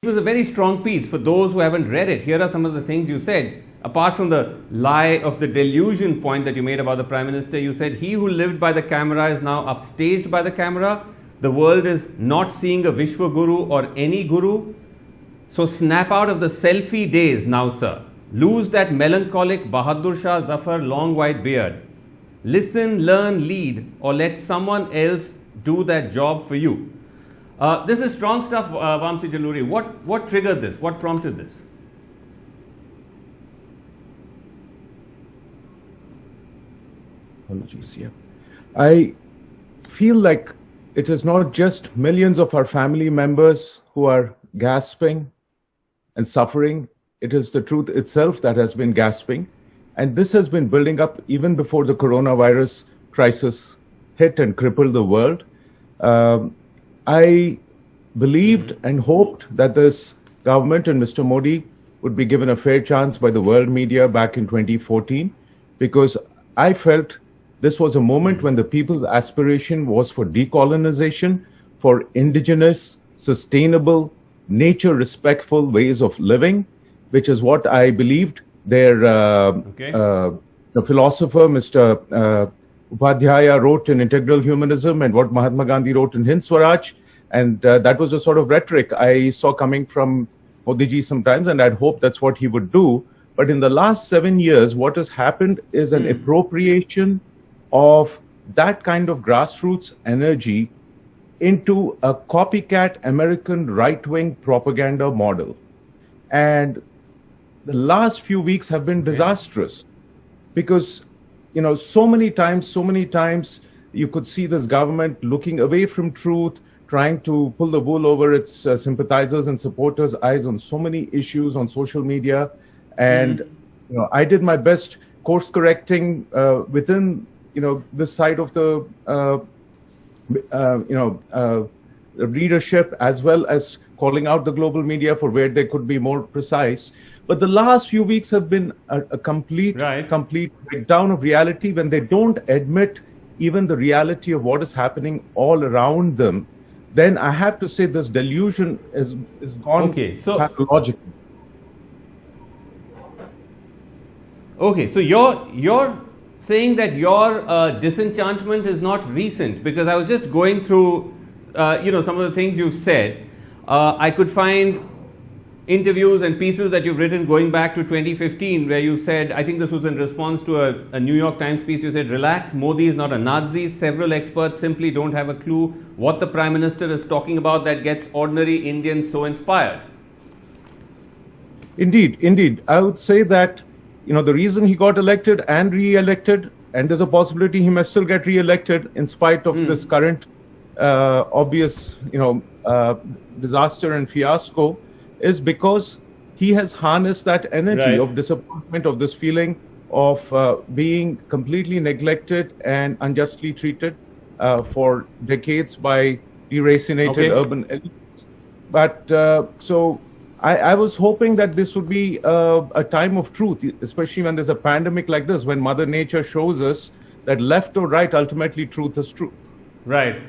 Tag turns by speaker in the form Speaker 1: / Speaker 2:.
Speaker 1: It was a very strong piece. For those who haven't read it, here are some of the things you said. Apart from the lie of the delusion point that you made about the Prime Minister, you said, he who lived by the camera is now upstaged by the camera. The world is not seeing a Vishwa Guru or any Guru. So snap out of the selfie days now, sir. Lose that melancholic Bahadur Shah Zafar long white beard. Listen, learn, lead, or let someone else do that job for you. This is strong stuff, Vamsee Juluri. What triggered this? What prompted this?
Speaker 2: Apologies, yeah. I feel like it is not just millions of our family members who are gasping and suffering. It is the truth itself that has been gasping. And this has been building up even before the coronavirus crisis hit and crippled the world. I believed and hoped that this government and Mr. Modi would be given a fair chance by the world media back in 2014, because I felt this was a moment when the people's aspiration was for decolonization, for indigenous, sustainable, nature-respectful ways of living, which is what I believed the philosopher, Mr. Upadhyaya, wrote in Integral Humanism, and what Mahatma Gandhi wrote in Hind Swaraj. And that was the sort of rhetoric I saw coming from Modi ji sometimes, and I'd hoped that's what he would do. But in the last 7 years, what has happened is an appropriation of that kind of grassroots energy into a copycat American right-wing propaganda model. And the last few weeks have been disastrous because, you know, so many times you could see this government looking away from truth, trying to pull the wool over its sympathizers and supporters' eyes on so many issues on social media. And, you know, I did my best course correcting within, this side of the, the readership, as well as calling out the global media for where they could be more precise. But the last few weeks have been a complete breakdown of reality when they don't admit even the reality of what is happening all around them. Then I have to say this delusion is gone pathological.
Speaker 1: Okay, so you're saying that your disenchantment is not recent, because I was just going through some of the things you've said. I could find interviews and pieces that you've written going back to 2015, where you said, I think this was in response to a New York Times piece, you said, relax, Modi is not a Nazi. Several experts simply don't have a clue what the Prime Minister is talking about that gets ordinary Indians so inspired.
Speaker 2: Indeed. I would say that, the reason he got elected and re-elected, and there's a possibility he may still get re-elected in spite of this current obvious, disaster and fiasco, is because he has harnessed that energy of disappointment, of this feeling of being completely neglected and unjustly treated for decades by deracinated urban elites. But so I was hoping that this would be a time of truth, especially when there's a pandemic like this, when Mother Nature shows us that left or right, ultimately truth is truth.
Speaker 1: Right.